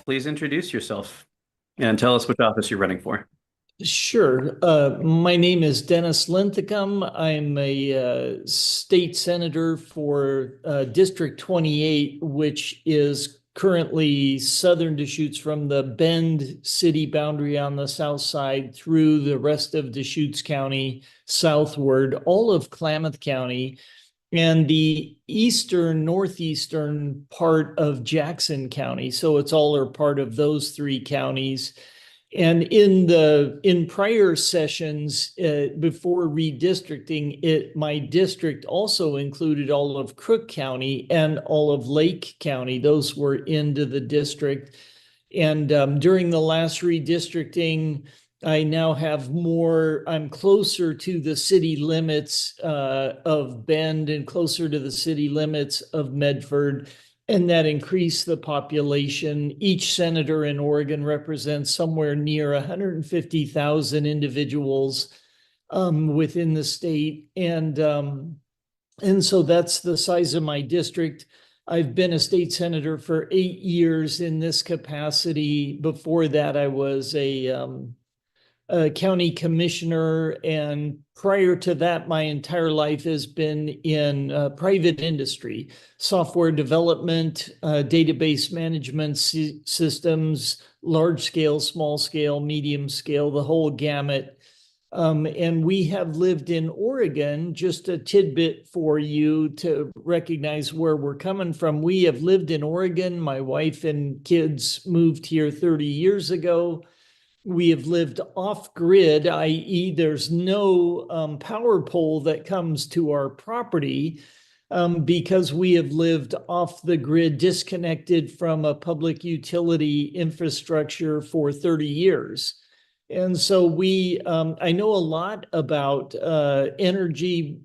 please introduce yourself and tell us which office you're running for. Sure. My name is Dennis Linthicum. I'm a state senator for District 28, which is currently southern Deschutes from the Bend city boundary on the south side through the rest of Deschutes County southward, all of Klamath County, and the eastern, northeastern part of Jackson County. So it's all or part of those three counties. And in prior sessions before redistricting, my district also included all of Crook County and all of Lake County. Those were into the district. And during the last redistricting, I now have more, I'm closer to the city limits of Bend and closer to the city limits of Medford, and that increased the population. Each senator in Oregon represents somewhere near 150,000 individuals within the state. And so that's the size of my district. I've been a state senator for 8 years in this capacity. Before that, I was a county commissioner, and prior to that, my entire life has been in private industry, software development, database management systems, large scale, small scale, medium scale, the whole gamut. And we have lived in Oregon, just a tidbit for you to recognize where we're coming from. We have lived in Oregon. My wife and kids moved here 30 years ago. We have lived off grid, i.e., there's no power pole that comes to our property because we have lived off the grid, disconnected from a public utility infrastructure for 30 years. And so I know a lot about energy,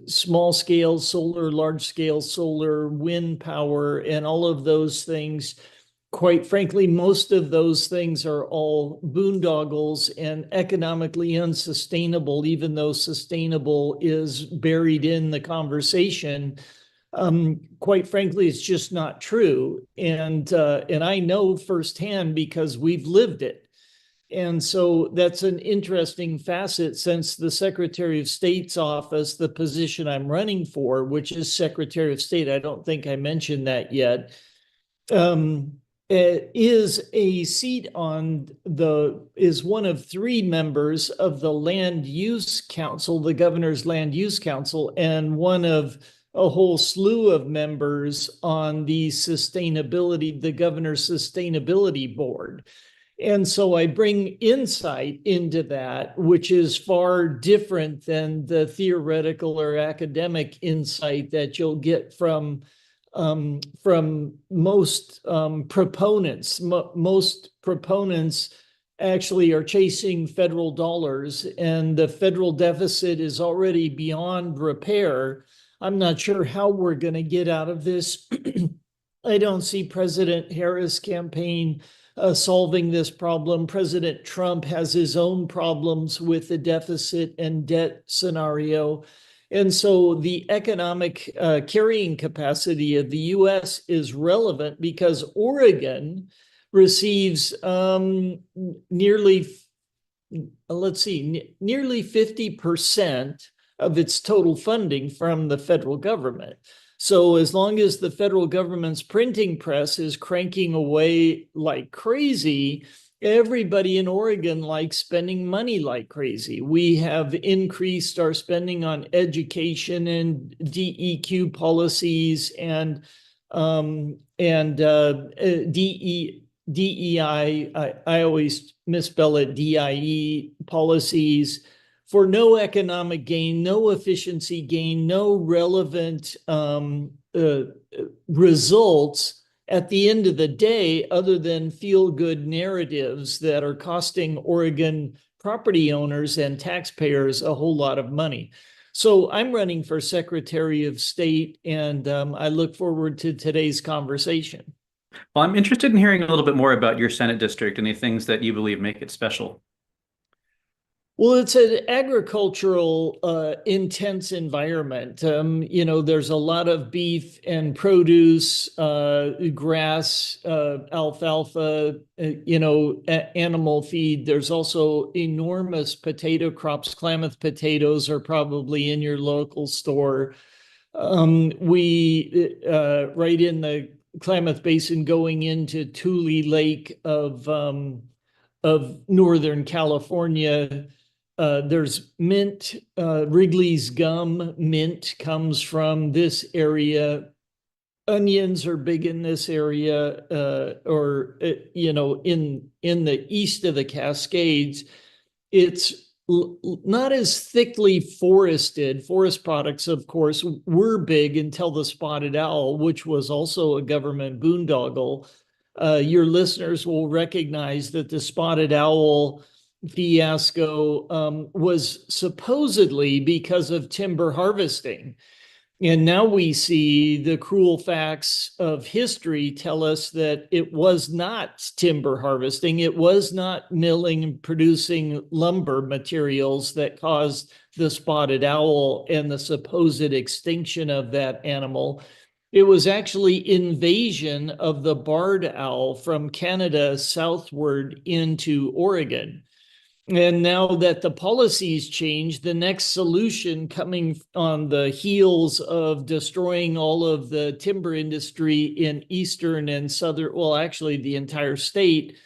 small scale solar, large scale solar, wind power, and all of those things. Quite frankly, most of those things are all boondoggles and economically unsustainable, even though sustainable is buried in the conversation. Quite frankly, it's just not true. And I know firsthand because we've lived it. And so that's an interesting facet, since the Secretary of State's office, the position I'm running for, which is Secretary of State, I don't think I mentioned that yet, is a seat is one of three members of the Land Use Council, the Governor's Land Use Council, and one of a whole slew of members on the Governor's Sustainability Board. And so I bring insight into that, which is far different than the theoretical or academic insight that you'll get from most proponents. Most proponents actually are chasing federal dollars, and the federal deficit is already beyond repair. I'm not sure how we're going to get out of this. I don't see President Harris' campaign solving this problem. President Trump has his own problems with the deficit and debt scenario. And so the economic carrying capacity of the U.S. is relevant because Oregon receives nearly 50% of its total funding from the federal government. So as long as the federal government's printing press is cranking away like crazy, everybody in Oregon likes spending money like crazy. We have increased our spending on education and DEQ policies and DEI. I always misspell it, DIE policies, for no economic gain, no efficiency gain, no relevant results at the end of the day, other than feel-good narratives that are costing Oregon property owners and taxpayers a whole lot of money. So I'm running for Secretary of State, and I look forward to today's conversation. Well, I'm interested in hearing a little bit more about your Senate district and the things that you believe make it special. Well, it's an agricultural intense environment. There's a lot of beef and produce, grass, alfalfa, animal feed. There's also enormous potato crops. Klamath potatoes are probably in your local store. We right in the Klamath Basin going into Tule Lake of Northern California. There's mint, Wrigley's gum mint comes from this area. Onions are big in this area, or in the east of the Cascades. It's not as thickly forested. Forest products, of course, were big until the spotted owl, which was also a government boondoggle. Your listeners will recognize that the spotted owl fiasco was supposedly because of timber harvesting. And now we see the cruel facts of history tell us that it was not timber harvesting. It was not milling and producing lumber materials that caused the spotted owl and the supposed extinction of that animal. It was actually invasion of the barred owl from Canada southward into Oregon. And now that the policies changed, the next solution coming on the heels of destroying all of the timber industry in eastern and southern, well, actually the entire state,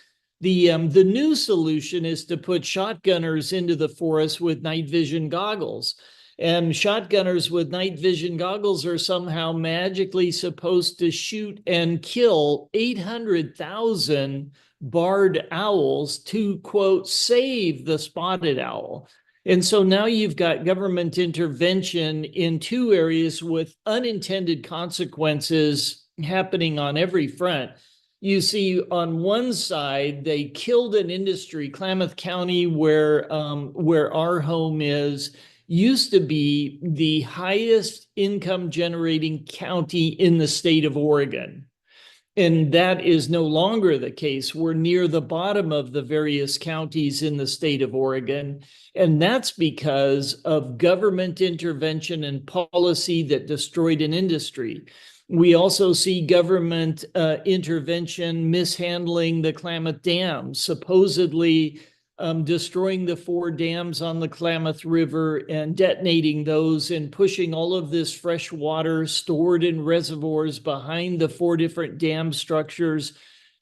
the new solution is to put shotgunners into the forest with night vision goggles. And shotgunners with night vision goggles are somehow magically supposed to shoot and kill 800,000 barred owls to, quote, save the spotted owl. And so now you've got government intervention in two areas with unintended consequences happening on every front. You see, on one side, they killed an industry. Klamath County, where our home is, used to be the highest income generating county in the state of Oregon. And that is no longer the case. We're near the bottom of the various counties in the state of Oregon. And that's because of government intervention and policy that destroyed an industry. We also see government intervention mishandling the Klamath Dam, supposedly destroying the 4 dams on the Klamath River and detonating those and pushing all of this fresh water stored in reservoirs behind the 4 different dam structures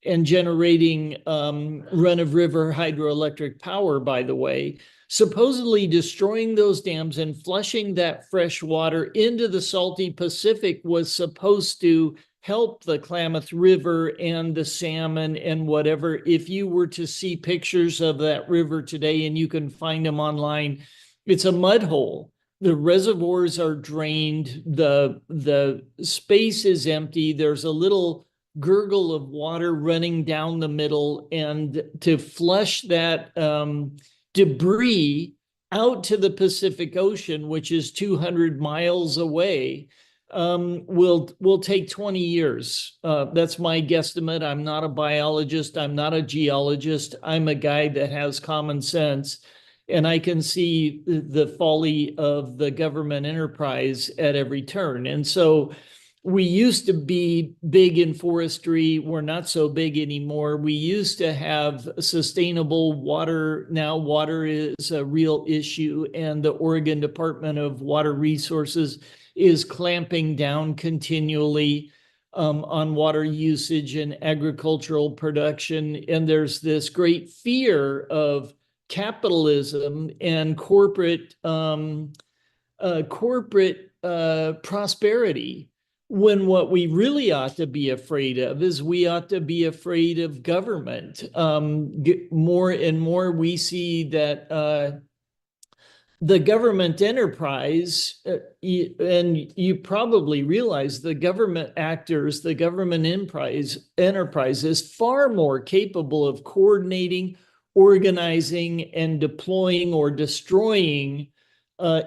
and generating run-of-river hydroelectric power, by the way, supposedly destroying those dams and flushing that fresh water into the salty Pacific was supposed to help the Klamath River and the salmon and whatever. If you were to see pictures of that river today, and you can find them online, it's a mud hole. The reservoirs are drained. The space is empty. There's a little gurgle of water running down the middle. And to flush that debris out to the Pacific Ocean, which is 200 miles away, will take 20 years. That's my guesstimate. I'm not a biologist. I'm not a geologist. I'm a guy that has common sense. And I can see the folly of the government enterprise at every turn. And so we used to be big in forestry. We're not so big anymore. We used to have sustainable water. Now water is a real issue. And the Oregon Department of Water Resources is clamping down continually on water usage and agricultural production. And there's this great fear of capitalism and corporate prosperity, when what we really ought to be afraid of is we ought to be afraid of government. More and more we see that the government enterprise, and you probably realize the government actors, the government enterprise is far more capable of coordinating, organizing, and deploying or destroying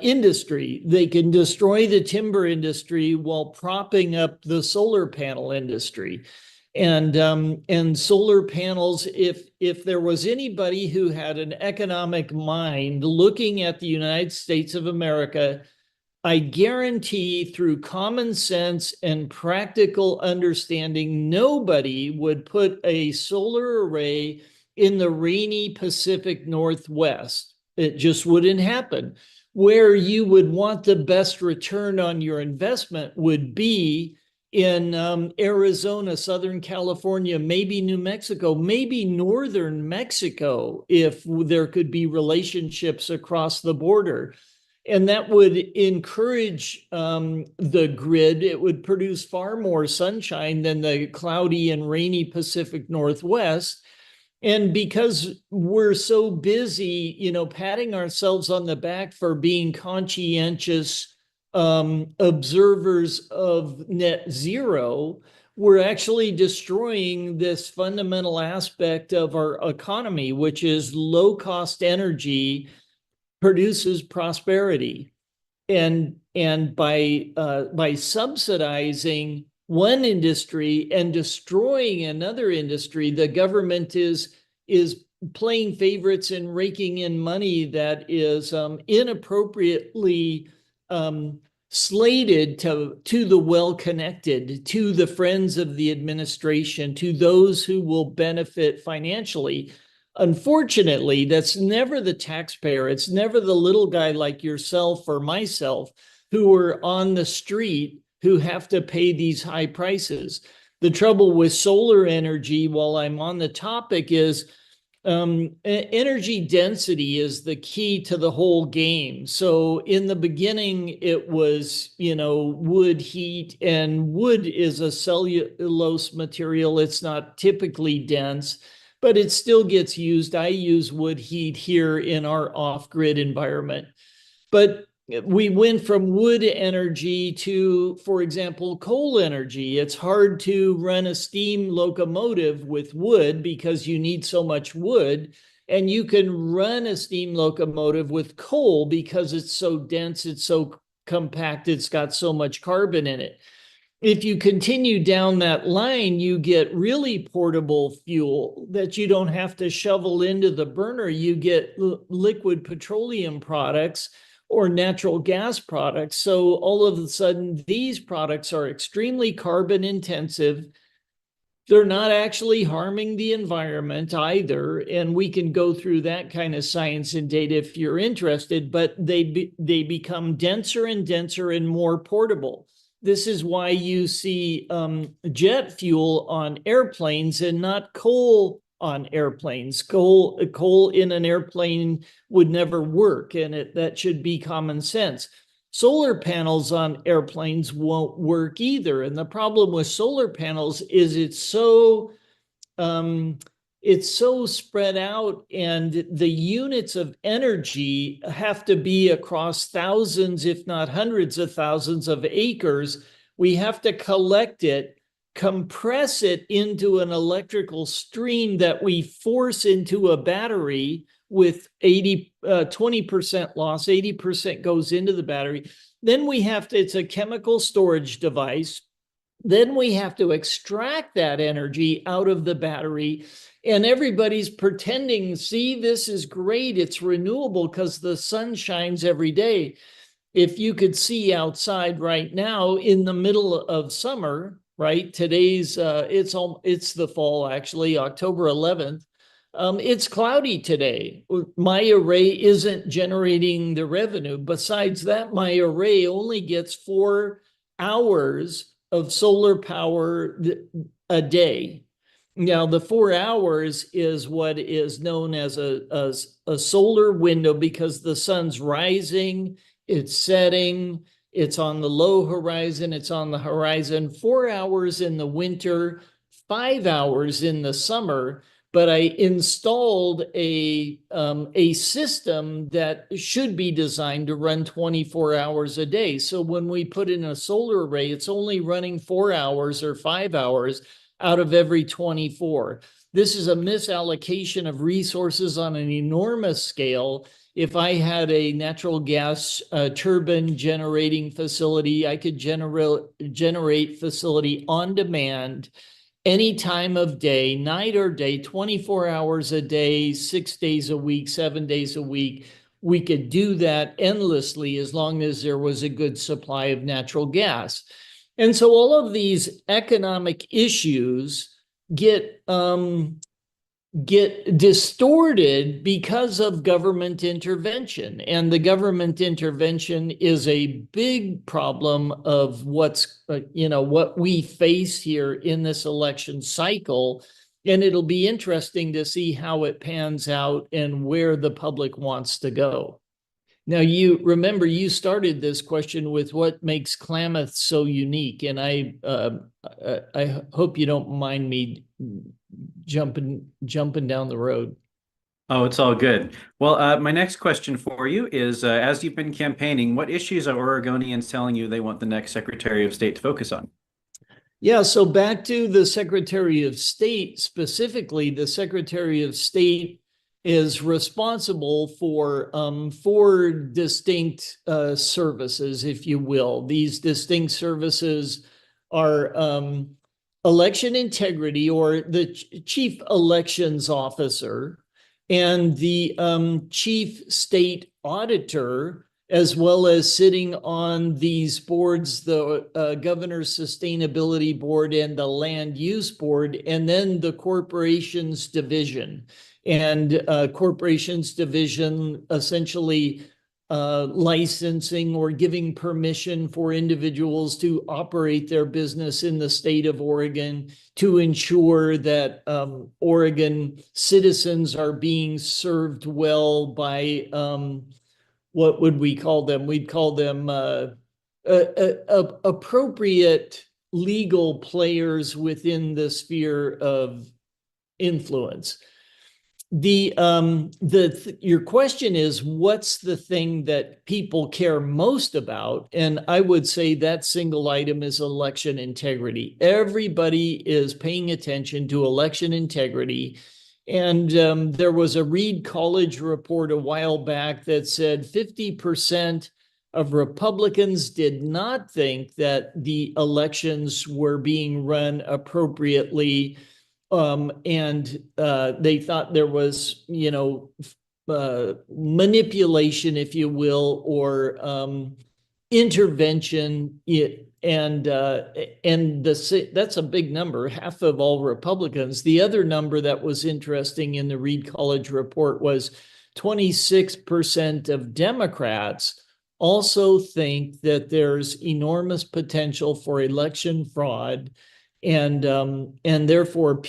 industry. They can destroy the timber industry while propping up the solar panel industry. And solar panels, if there was anybody who had an economic mind looking at the United States of America, I guarantee through common sense and practical understanding, nobody would put a solar array in the rainy Pacific Northwest. It just wouldn't happen. Where you would want the best return on your investment would be in Arizona, Southern California, maybe New Mexico, maybe Northern Mexico, if there could be relationships across the border. And that would encourage the grid. It would produce far more sunshine than the cloudy and rainy Pacific Northwest. And because we're so busy, patting ourselves on the back for being conscientious observers of net zero, we're actually destroying this fundamental aspect of our economy, which is low-cost energy produces prosperity. And by subsidizing one industry and destroying another industry, the government is playing favorites and raking in money that is inappropriately slated to the well-connected, to the friends of the administration, to those who will benefit financially. Unfortunately, that's never the taxpayer. It's never the little guy like yourself or myself who are on the street who have to pay these high prices. The trouble with solar energy, while I'm on the topic, is energy density is the key to the whole game. So in the beginning, it was, wood heat, and wood is a cellulose material. It's not typically dense, but it still gets used. I use wood heat here in our off-grid environment. But we went from wood energy to, for example, coal energy. It's hard to run a steam locomotive with wood because you need so much wood. And you can run a steam locomotive with coal because it's so dense, it's so compact, it's got so much carbon in it. If you continue down that line, you get really portable fuel that you don't have to shovel into the burner. You get liquid petroleum products or natural gas products. So all of a sudden, these products are extremely carbon intensive. They're not actually harming the environment either. And we can go through that kind of science and data if you're interested, but they become denser and denser and more portable. This is why you see jet fuel on airplanes and not coal on airplanes. Coal in an airplane would never work, and that should be common sense. Solar panels on airplanes won't work either. And the problem with solar panels is it's so spread out, and the units of energy have to be across thousands, if not hundreds of thousands of acres. We have to collect it, compress it into an electrical stream that we force into a battery with 20% loss, 80% goes into the battery. Then it's a chemical storage device. Then we have to extract that energy out of the battery. And everybody's pretending, see, this is great. It's renewable because the sun shines every day. If you could see outside right now in the middle of summer, right? Today's, it's the fall, actually, October 11th. It's cloudy today. My array isn't generating the revenue. Besides that, my array only gets 4 hours of solar power a day. Now, the 4 hours is what is known as a solar window because the sun's rising, it's setting, it's on the low horizon, it's on the horizon. 4 hours in the winter, 5 hours in the summer. But I installed a system that should be designed to run 24 hours a day. So when we put in a solar array, it's only running 4 hours or 5 hours out of every 24. This is a misallocation of resources on an enormous scale. If I had a natural gas turbine generating facility, I could generate facility on demand any time of day, night or day, 24 hours a day, 6 days a week, 7 days a week. We could do that endlessly as long as there was a good supply of natural gas. And so all of these economic issues get distorted because of government intervention. And the government intervention is a big problem of what we face here in this election cycle. And it'll be interesting to see how it pans out and where the public wants to go. Now, you remember you started this question with what makes Klamath so unique, and I hope you don't mind me jumping down the road. Oh, it's all good. Well, my next question for you is, as you've been campaigning, what issues are Oregonians telling you they want the next Secretary of State to focus on? Yeah, so back to the Secretary of State specifically, the Secretary of State is responsible for four distinct services, if you will. These distinct services are election integrity, or the chief elections officer, and the chief state auditor, as well as sitting on these boards, the Governor's Sustainability Board and the Land Use Board, and then the Corporations Division. And Corporations Division essentially licensing or giving permission for individuals to operate their business in the state of Oregon to ensure that Oregon citizens are being served well by what would we call them? We'd call them appropriate legal players within the sphere of influence. Your question is, what's the thing that people care most about? And I would say that single item is election integrity. Everybody is paying attention to election integrity. And there was a Reed College report a while back that said 50% of Republicans did not think that the elections were being run appropriately. And they thought there was, manipulation, if you will, or intervention. That's a big number, half of all Republicans. The other number that was interesting in the Reed College report was 26% of Democrats also think that there's enormous potential for election fraud. And therefore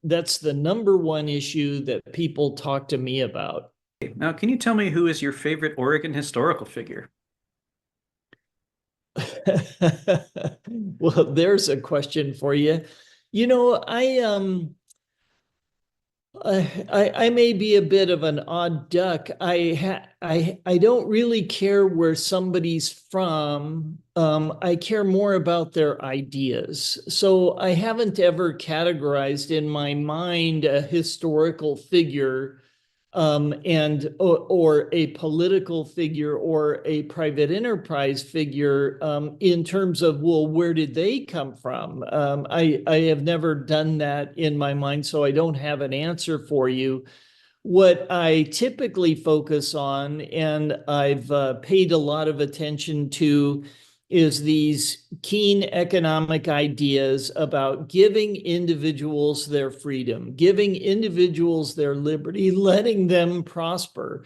that's the number one issue that people talk to me about. Now, can you tell me who is your favorite Oregon historical figure? Well, there's a question for you. I may be a bit of an odd duck. I don't really care where somebody's from. I care more about their ideas. So I haven't ever categorized in my mind a historical figure or a political figure or a private enterprise figure in terms of, well, where did they come from? I have never done that in my mind, so I don't have an answer for you. What I typically focus on, and I've paid a lot of attention to, is these keen economic ideas about giving individuals their freedom, giving individuals their liberty, letting them prosper.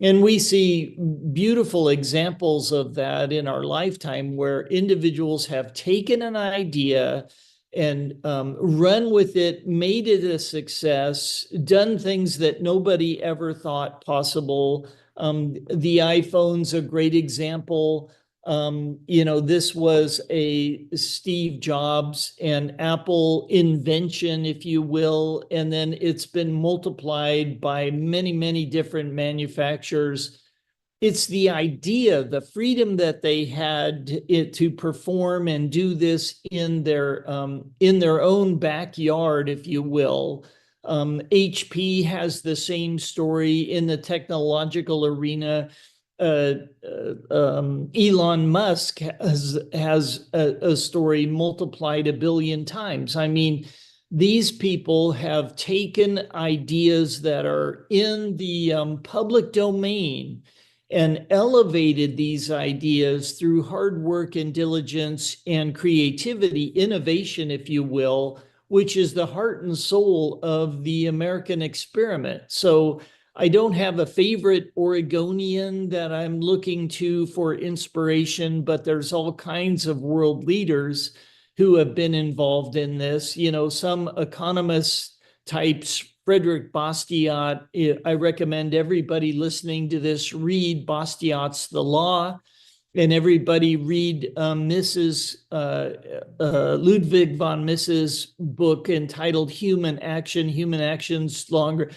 And we see beautiful examples of that in our lifetime, where individuals have taken an idea and run with it, made it a success, done things that nobody ever thought possible. The iPhone's a great example. This was a Steve Jobs and Apple invention, if you will, and then it's been multiplied by many, many different manufacturers. It's the idea, the freedom that they had to perform and do this in their own backyard, if you will. HP has the same story in the technological arena. Elon Musk has a story multiplied a billion times. I mean, these people have taken ideas that are in the public domain and elevated these ideas through hard work and diligence and creativity, innovation, if you will, which is the heart and soul of the American experiment. So I don't have a favorite Oregonian that I'm looking to for inspiration, but there's all kinds of world leaders who have been involved in this. You know, some economist types, Frederick Bastiat. I recommend everybody listening to this read Bastiat's The Law, and everybody read Mrs. Ludwig von Mises' book entitled Human Action. Human Action's longer.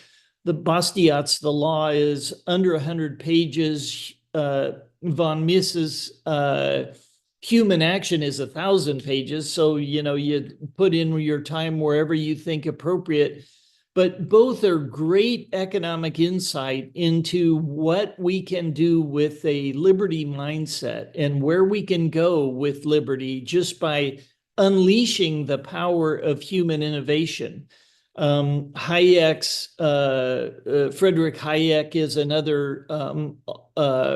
The Bastiat's The Law is under 100 pages. Von Mises' Human Action is 1,000 pages. So, you know, you put in your time wherever you think appropriate. But both are great economic insight into what we can do with a liberty mindset and where we can go with liberty just by unleashing the power of human innovation. Hayek's Frederick Hayek is another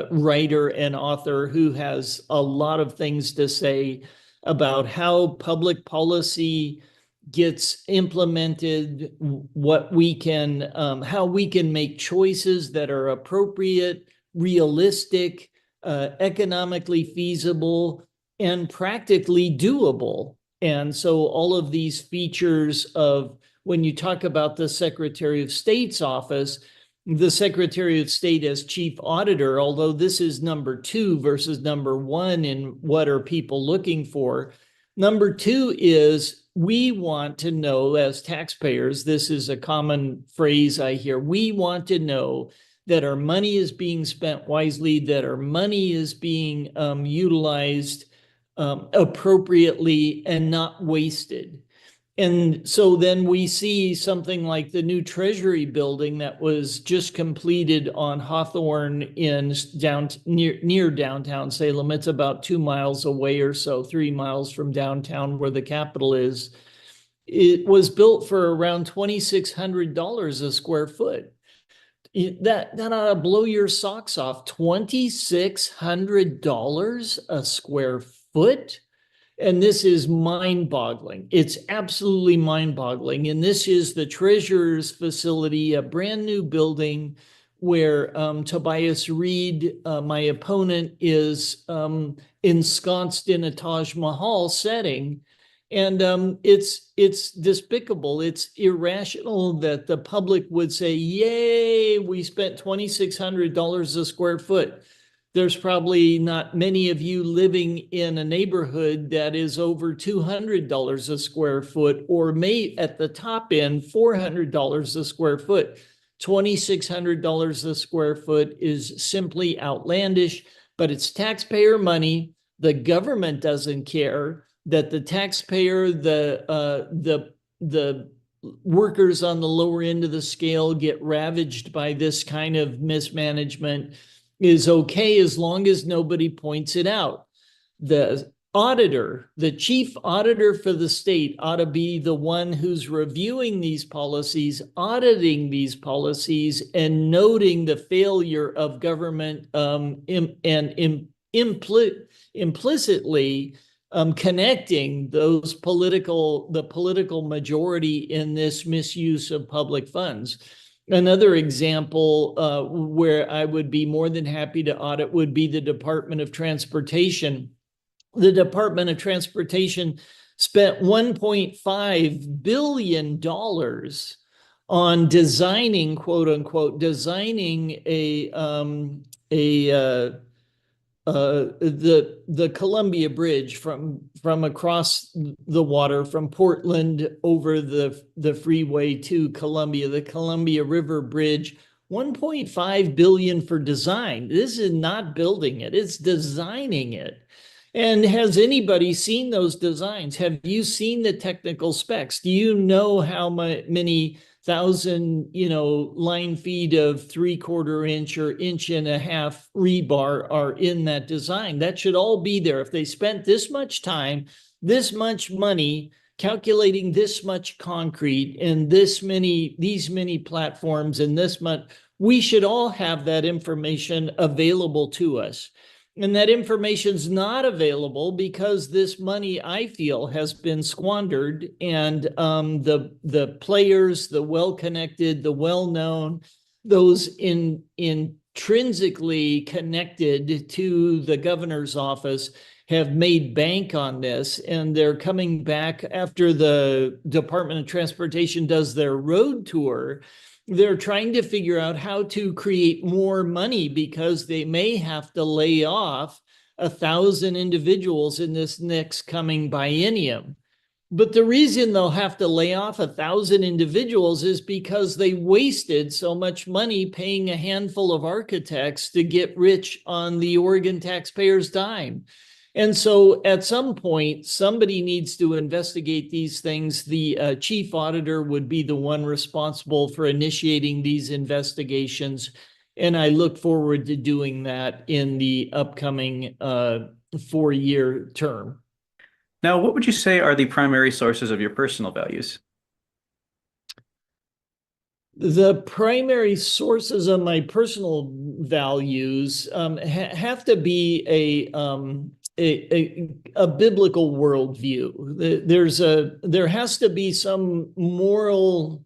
writer and author who has a lot of things to say about how public policy gets implemented, what we can, how we can make choices that are appropriate, realistic, economically feasible, and practically doable. And so all of these features of, when you talk about the Secretary of State's office, the Secretary of State as chief auditor, although this is number 2 versus number 1 in what are people looking for, number 2 is we want to know as taxpayers, this is a common phrase I hear, we want to know that our money is being spent wisely, that our money is being utilized appropriately and not wasted. And so then we see something like the new Treasury building that was just completed on Hawthorne in near downtown Salem. It's about 2 miles away or so, 3 miles from downtown where the Capitol is. It was built for around $2,600 a square foot. That ought to blow your socks off. $2,600 a square foot? And this is mind-boggling. It's absolutely mind-boggling. And this is the Treasurer's facility, a brand new building where Tobias Reed, my opponent, is ensconced in a Taj Mahal setting. And it's despicable. It's irrational that the public would say, yay, we spent $2,600 a square foot. There's probably not many of you living in a neighborhood that is over $200 a square foot, or may at the top end, $400 a square foot. $2,600 a square foot is simply outlandish, but it's taxpayer money. The government doesn't care that the taxpayer, the workers on the lower end of the scale get ravaged by this kind of mismanagement is okay as long as nobody points it out. The auditor, the chief auditor for the state, ought to be the one who's reviewing these policies, auditing these policies, and noting the failure of government and implicitly connecting the political majority in this misuse of public funds. Another example where I would be more than happy to audit would be the Department of Transportation. The Department of Transportation spent $1.5 billion on designing, quote unquote, designing the Columbia Bridge from across the water from Portland over the freeway to Columbia, the Columbia River Bridge. $1.5 billion for design. This is not building it, it's designing it. And has anybody seen those designs? Have you seen the technical specs? Do you know how many thousand, line feet of 3/4 inch or inch and a half rebar are in that design? That should all be there. If they spent this much time, this much money calculating this much concrete and these many platforms and this much, we should all have that information available to us. And that information is not available because this money, I feel, has been squandered, and the players, the well-connected, the well-known, those intrinsically connected to the governor's office have made bank on this, and they're coming back after the Department of Transportation does their road tour. They're trying to figure out how to create more money because they may have to lay off 1,000 individuals in this next coming biennium. But the reason they'll have to lay off 1,000 individuals is because they wasted so much money paying a handful of architects to get rich on the Oregon taxpayers' dime. And so at some point, somebody needs to investigate these things. The chief auditor would be the one responsible for initiating these investigations. And I look forward to doing that in the upcoming 4-year term. Now, what would you say are the primary sources of your personal values? The primary sources of my personal values have to be a biblical worldview. There has to be some moral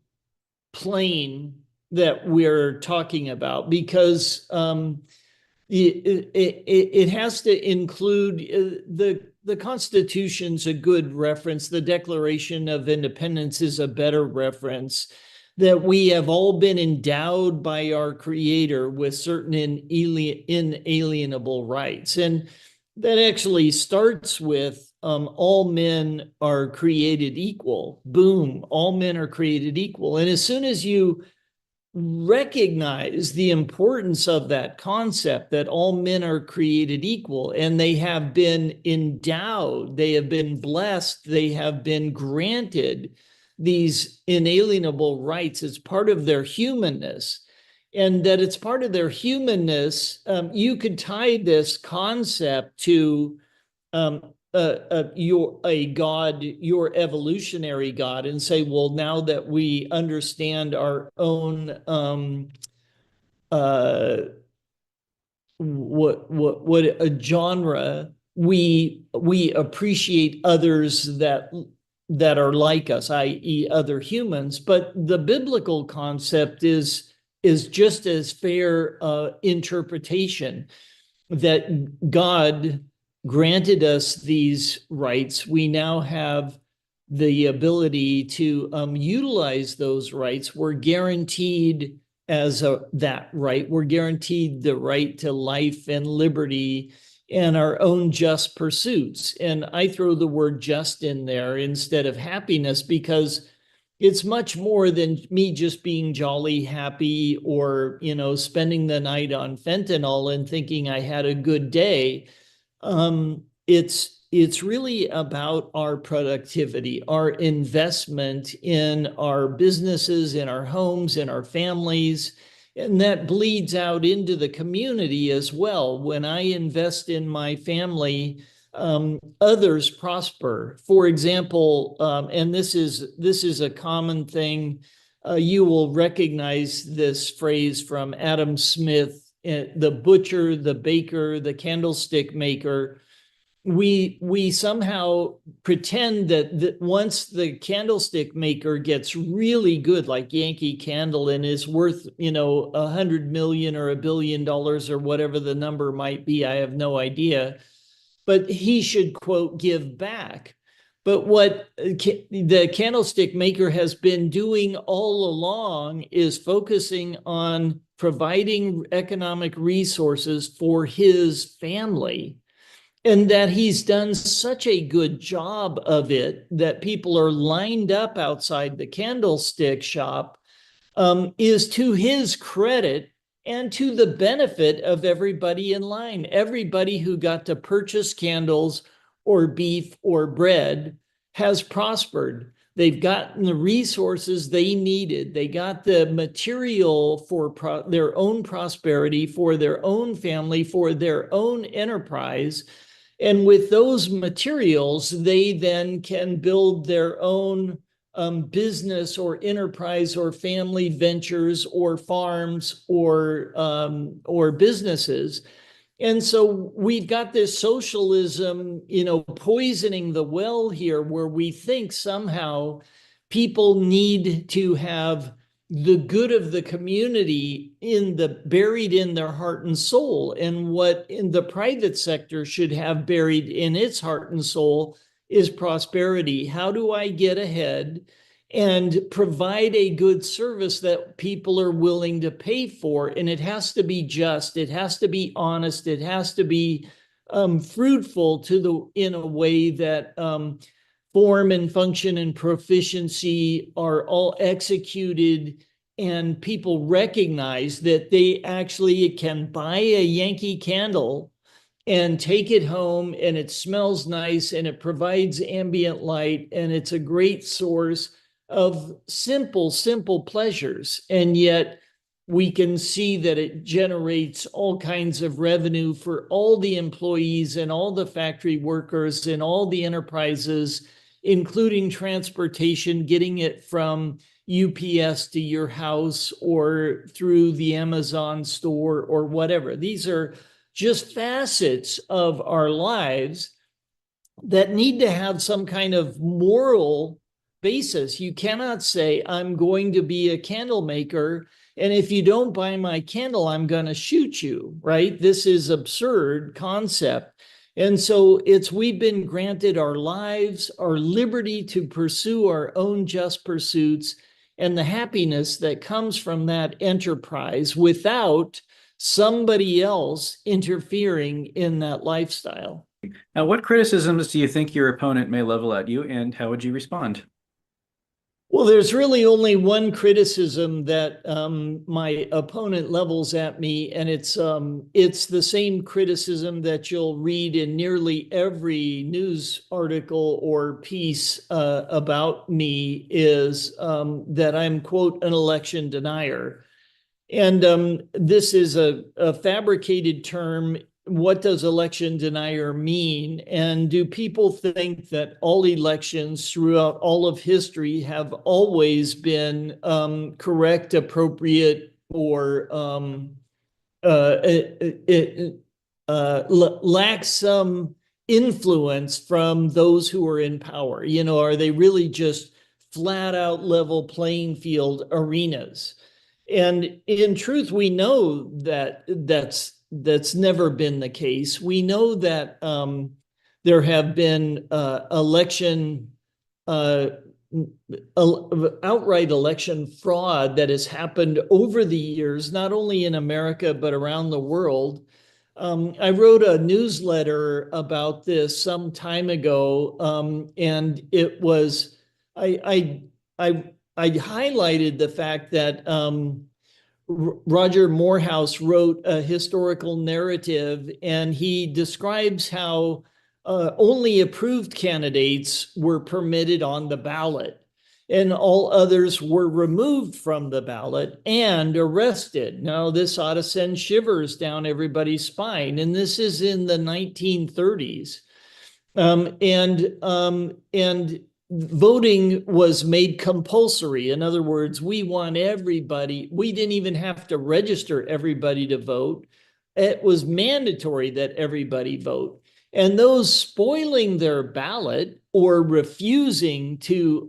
plane that we're talking about, because it has to include the Constitution's a good reference. The Declaration of Independence is a better reference. That we have all been endowed by our Creator with certain inalienable rights. And that actually starts with all men are created equal. Boom, all men are created equal. And as soon as you recognize the importance of that concept, that all men are created equal, and they have been endowed, they have been blessed, they have been granted these inalienable rights as part of their humanness, and that it's part of their humanness, you could tie this concept to a God, your evolutionary God, and say, well, now that we understand our own what a genre, we appreciate others that are like us, i.e., other humans. But the biblical concept is just as fair interpretation, that God granted us these rights. We now have the ability to utilize those rights. We're guaranteed that right. We're guaranteed the right to life and liberty and our own just pursuits. And I throw the word just in there instead of happiness, because it's much more than me just being jolly happy or, spending the night on fentanyl and thinking I had a good day. It's really about our productivity, our investment in our businesses, in our homes, in our families. And that bleeds out into the community as well. When I invest in my family, others prosper. For example, and this is a common thing. You will recognize this phrase from Adam Smith, the butcher, the baker, the candlestick maker. We somehow pretend that once the candlestick maker gets really good, like Yankee Candle, and is worth, 100 million or $1 billion or whatever the number might be, I have no idea, but he should, quote, give back. But what the candlestick maker has been doing all along is focusing on providing economic resources for his family. And that he's done such a good job of it that people are lined up outside the candlestick shop is to his credit, and to the benefit of everybody in line. Everybody who got to purchase candles or beef or bread has prospered. They've gotten the resources they needed. They got the material for their own prosperity, for their own family, for their own enterprise. And with those materials, they then can build their own business or enterprise or family ventures or farms or businesses. And so we've got this socialism, poisoning the well here, where we think somehow people need to have the good of the community buried in their heart and soul. And what in the private sector should have buried in its heart and soul is prosperity. How do I get ahead and provide a good service that people are willing to pay for? And it has to be just, it has to be honest, it has to be fruitful in a way that form and function and proficiency are all executed, and people recognize that they actually can buy a Yankee Candle and take it home, and it smells nice, and it provides ambient light, and it's a great source of simple pleasures. And yet we can see that it generates all kinds of revenue for all the employees and all the factory workers and all the enterprises, including transportation, getting it from UPS to your house or through the Amazon store or whatever. These are just facets of our lives that need to have some kind of moral basis. You cannot say, I'm going to be a candle maker, and if you don't buy my candle, I'm going to shoot you, right? This is absurd concept. And so we've been granted our lives, our liberty to pursue our own just pursuits, and the happiness that comes from that enterprise without somebody else interfering in that lifestyle. Now, what criticisms do you think your opponent may level at you, and how would you respond? Well, there's really only one criticism that my opponent levels at me, and it's the same criticism that you'll read in nearly every news article or piece about me, is that I'm, quote, an election denier. And this is a fabricated term. What does election denier mean? And do people think that all elections throughout all of history have always been correct, appropriate, or lack some influence from those who are in power? Are they really just flat out level playing field arenas? And in truth, we know that that's never been the case. We know that there have been outright election fraud that has happened over the years, not only in America, but around the world. I wrote a newsletter about this some time ago, and it was, I highlighted the fact that Roger Morehouse wrote a historical narrative, and he describes how only approved candidates were permitted on the ballot, and all others were removed from the ballot and arrested. Now, this ought to send shivers down everybody's spine, and this is in the 1930s. And voting was made compulsory. In other words, we want everybody. We didn't even have to register everybody to vote. It was mandatory that everybody vote. And those spoiling their ballot or refusing to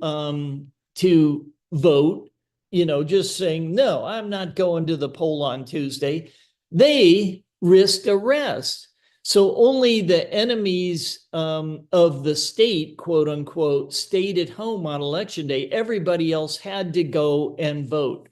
vote, just saying, no, I'm not going to the poll on Tuesday, they risked arrest. So only the enemies of the state, quote unquote, stayed at home on election day. Everybody else had to go and vote.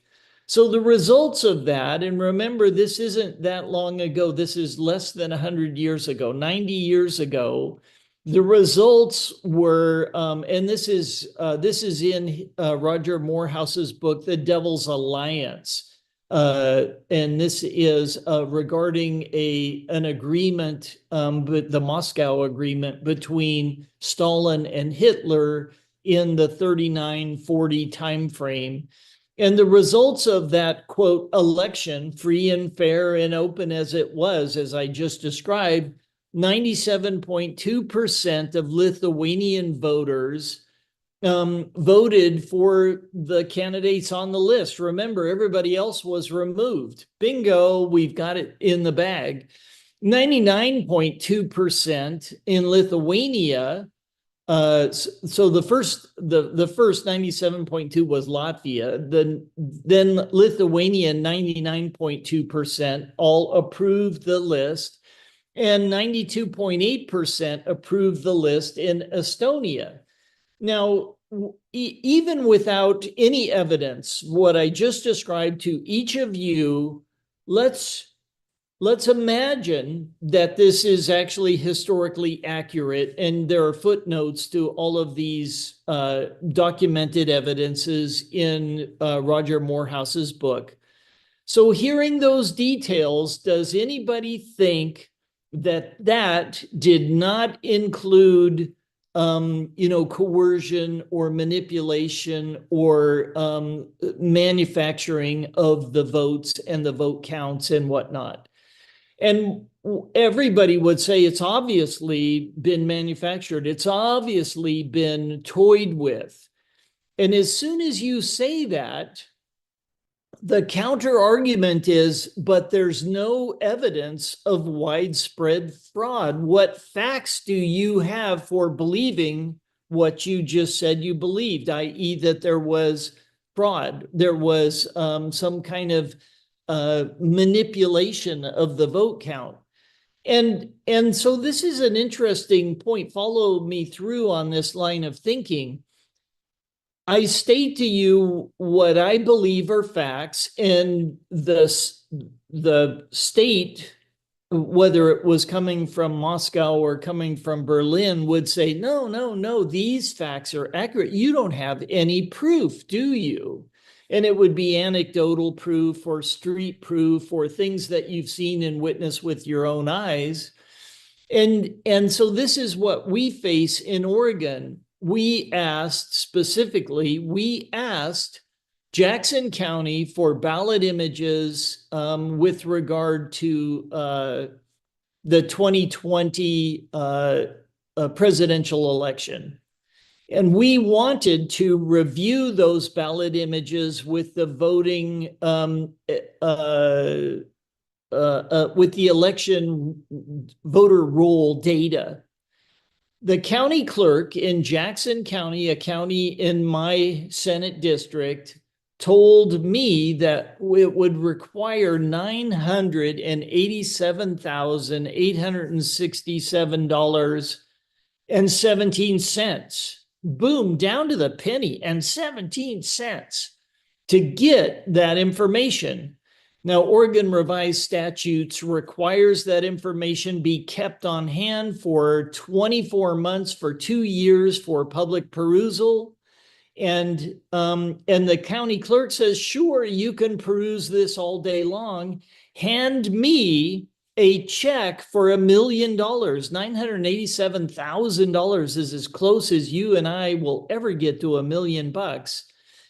So the results of that, and remember, this isn't that long ago. This is less than 100 years ago, 90 years ago. The results were, and this is in Roger Morehouse's book, The Devil's Alliance. and this is regarding an agreement, but the Moscow agreement between Stalin and Hitler in the 39-40 timeframe. And the results of that, quote, election, free and fair and open as it was, as I just described, 97.2% of Lithuanian voters voted for the candidates on the list. Remember, everybody else was removed. Bingo, we've got it in the bag. 99.2% in Lithuania. So the first 97.2 was Latvia. Then Lithuania, 99.2% all approved the list, and 92.8% approved the list in Estonia. Now, even without any evidence, what I just described to each of you, let's imagine that this is actually historically accurate, and there are footnotes to all of these documented evidences in Roger Morehouse's book. So hearing those details, does anybody think that that did not include coercion or manipulation or manufacturing of the votes and the vote counts and whatnot? And everybody would say it's obviously been manufactured. It's obviously been toyed with. And as soon as you say that, the counter argument is, but there's no evidence of widespread fraud. What facts do you have for believing what you just said you believed, i.e., that there was fraud, there was some kind of manipulation of the vote count? And so this is an interesting point. Follow me through on this line of thinking. I state to you what I believe are facts, and the state, whether it was coming from Moscow or coming from Berlin, would say, no, these facts are accurate. You don't have any proof, do you? And it would be anecdotal proof or street proof or things that you've seen and witnessed with your own eyes. And so this is what we face in Oregon. We asked Jackson County for ballot images with regard to the 2020 presidential election. And we wanted to review those ballot images with the voting, with the election voter roll data. The county clerk in Jackson County, a county in my Senate district, told me that it would require $987,867.17. Boom, down to the penny, and 17 cents to get that information. Now, Oregon revised statutes requires that information be kept on hand for 24 months, for 2 years for public perusal. And the county clerk says, sure, you can peruse this all day long. Hand me a check for $1 million. $987,000 is as close as you and I will ever get to $1 million.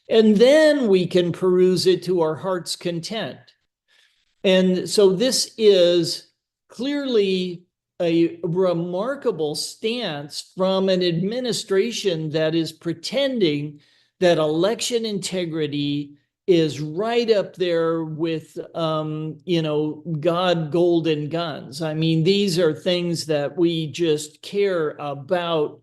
And then we can peruse it to our heart's content. And so this is clearly a remarkable stance from an administration that is pretending that election integrity is right up there with, God, golden guns. I mean, these are things that we just care about,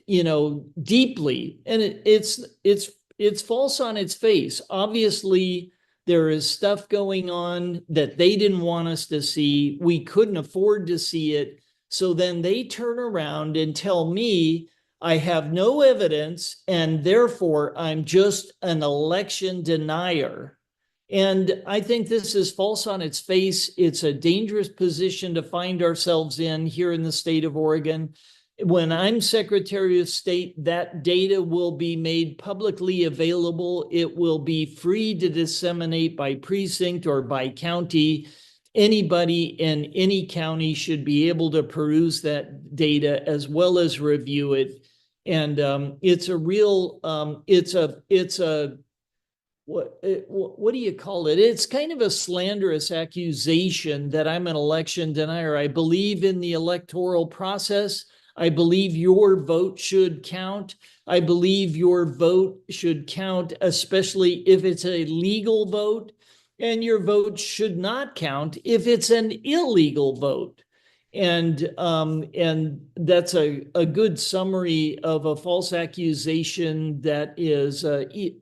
deeply. And it's false on its face. Obviously, there is stuff going on that they didn't want us to see. We couldn't afford to see it. So then they turn around and tell me I have no evidence, and therefore I'm just an election denier. And I think this is false on its face. It's a dangerous position to find ourselves in here in the state of Oregon. when I'm Secretary of State, that data will be made publicly available. It will be free to disseminate by precinct or by county. Anybody in any county should be able to peruse that data as well as review it. And it's a real, what do you call it? It's kind of a slanderous accusation that I'm an election denier. I believe in the electoral process. I believe your vote should count. I believe your vote should count, especially if it's a legal vote, and your vote should not count if it's an illegal vote. And that's a good summary of a false accusation that is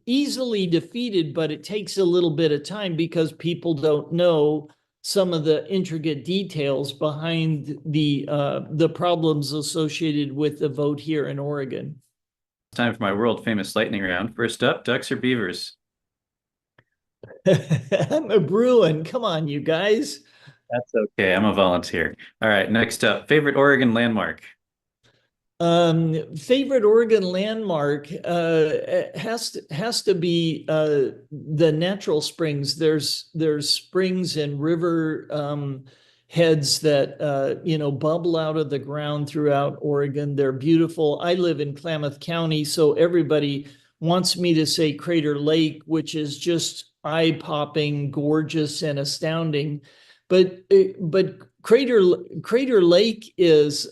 easily defeated, but it takes a little bit of time because people don't know some of the intricate details behind the problems associated with the vote here in Oregon. It's time for my world famous lightning round. First up, ducks or beavers? I'm a Bruin. Come on, you guys. That's okay. I'm a volunteer. All right, next up, favorite Oregon landmark. Favorite Oregon landmark has to be the natural springs. There's springs and river heads that bubble out of the ground throughout Oregon. They're beautiful. I live in Klamath County, so everybody wants me to say Crater Lake, which is just eye-popping, gorgeous, and astounding. But Crater Lake is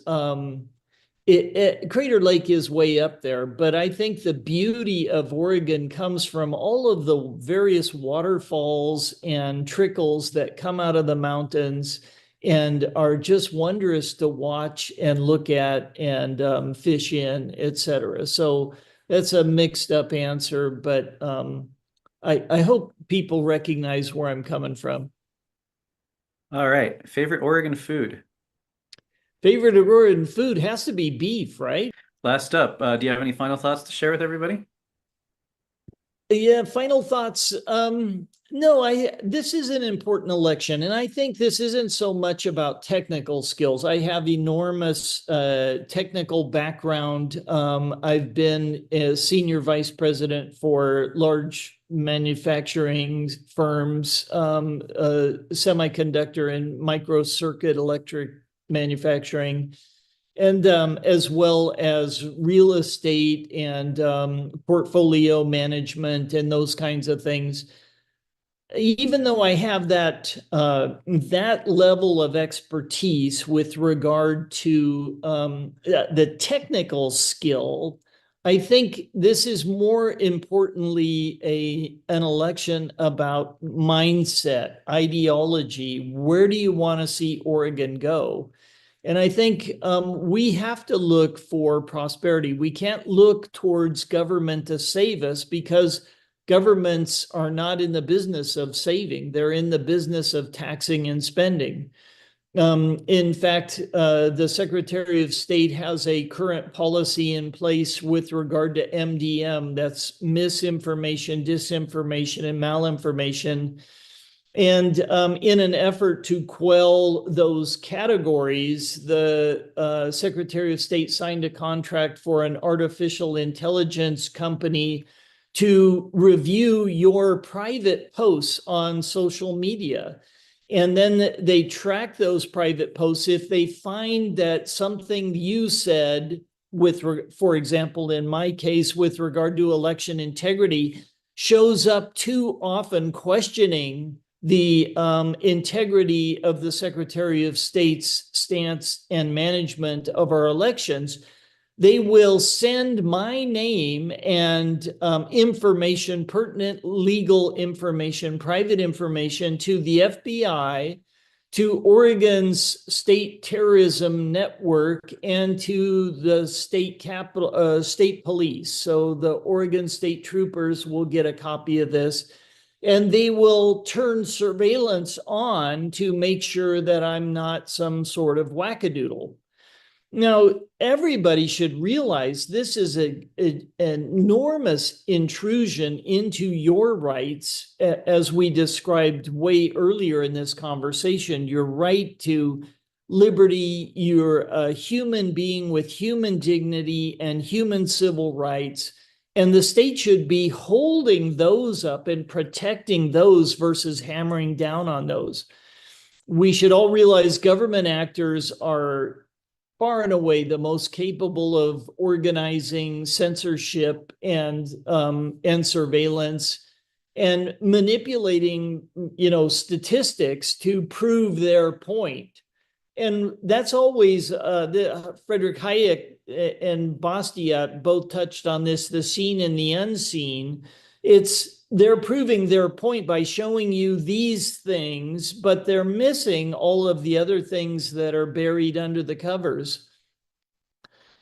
Crater Lake is way up there, but I think the beauty of Oregon comes from all of the various waterfalls and trickles that come out of the mountains and are just wondrous to watch and look at and fish in, etc. So that's a mixed up answer, but I hope people recognize where I'm coming from. All right, favorite Oregon food. Favorite Oregon food has to be beef, right? Last up, do you have any final thoughts to share with everybody? Yeah, final thoughts. No, this is an important election, and I think this isn't so much about technical skills. I have enormous technical background. I've been a senior vice president for large manufacturing firms, semiconductor and microcircuit electric manufacturing, and as well as real estate and portfolio management and those kinds of things. Even though I have that level of expertise with regard to the technical skill, I think this is more importantly an election about mindset, ideology. Where do you want to see Oregon go? And I think we have to look for prosperity. We can't look towards government to save us because governments are not in the business of saving. They're in the business of taxing and spending. In fact, the Secretary of State has a current policy in place with regard to MDM. That's misinformation, disinformation, and malinformation. And in an effort to quell those categories, the Secretary of State signed a contract for an artificial intelligence company to review your private posts on social media. And then they track those private posts. If they find that something you said, for example, in my case, with regard to election integrity, shows up too often questioning the integrity of the Secretary of State's stance and management of our elections, they will send my name and information, pertinent legal information, private information to the FBI, to Oregon's state terrorism network, and to the state police. So the Oregon State Troopers will get a copy of this, and they will turn surveillance on to make sure that I'm not some sort of wackadoodle. Now, everybody should realize this is an enormous intrusion into your rights, as we described way earlier in this conversation, your right to liberty, you're a human being with human dignity and human civil rights. And the state should be holding those up and protecting those versus hammering down on those. We should all realize government actors are far and away the most capable of organizing censorship and surveillance and manipulating, statistics to prove their point. And that's always Frederick Hayek and Bastiat both touched on this, the seen and the unseen. They're proving their point by showing you these things, but they're missing all of the other things that are buried under the covers.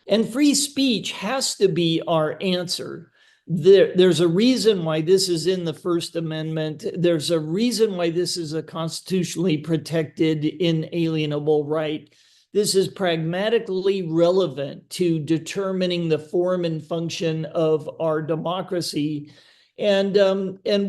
And free speech has to be our answer. There's a reason why this is in the First Amendment. There's a reason why this is a constitutionally protected, inalienable right. This is pragmatically relevant to determining the form and function of our democracy. And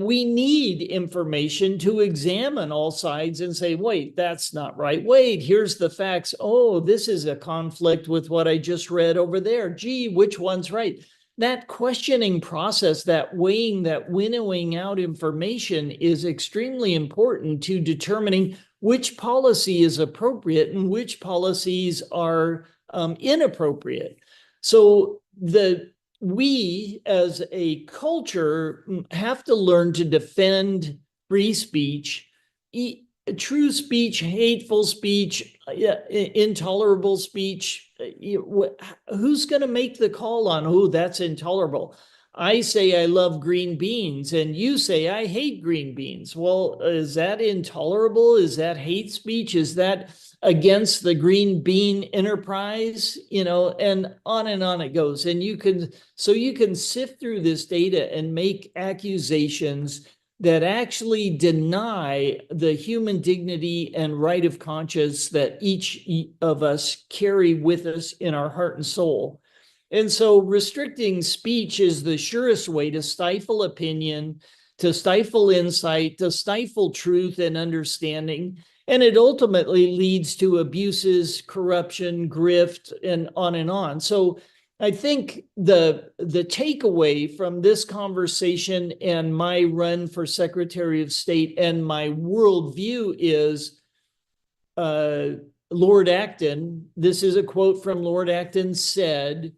we need information to examine all sides and say, wait, that's not right. Wait, here's the facts. Oh, this is a conflict with what I just read over there. Gee, which one's right? That questioning process, that weighing, that winnowing out information is extremely important to determining which policy is appropriate and which policies are inappropriate. So we as a culture have to learn to defend free speech, true speech, hateful speech, intolerable speech. Who's going to make the call on, oh, that's intolerable? I say I love green beans and you say I hate green beans. Well, is that intolerable? Is that hate speech? Is that against the green bean enterprise? And on it goes. And you can sift through this data and make accusations that actually deny the human dignity and right of conscience that each of us carry with us in our heart and soul. And so restricting speech is the surest way to stifle opinion, to stifle insight, to stifle truth and understanding. And it ultimately leads to abuses, corruption, grift, and on and on. So I think the takeaway from this conversation and my run for Secretary of State and my worldview is Lord Acton, this is a quote from Lord Acton, said,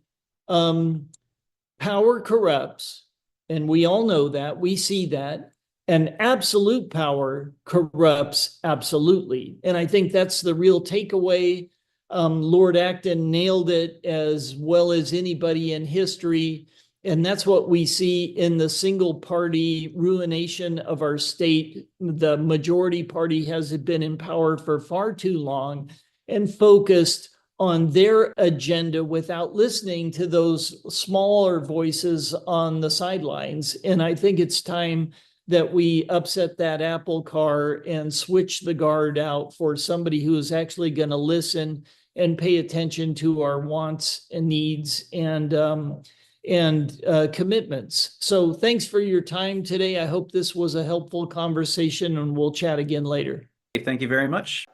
power corrupts, and we all know that, we see that, and absolute power corrupts absolutely. And I think that's the real takeaway. Lord Acton nailed it as well as anybody in history. And that's what we see in the single party ruination of our state. The majority party has been in power for far too long and focused on their agenda without listening to those smaller voices on the sidelines. And I think it's time that we upset that apple car and switch the guard out for somebody who is actually going to listen and pay attention to our wants and needs and commitments. So thanks for your time today. I hope this was a helpful conversation, and we'll chat again later. Thank you very much.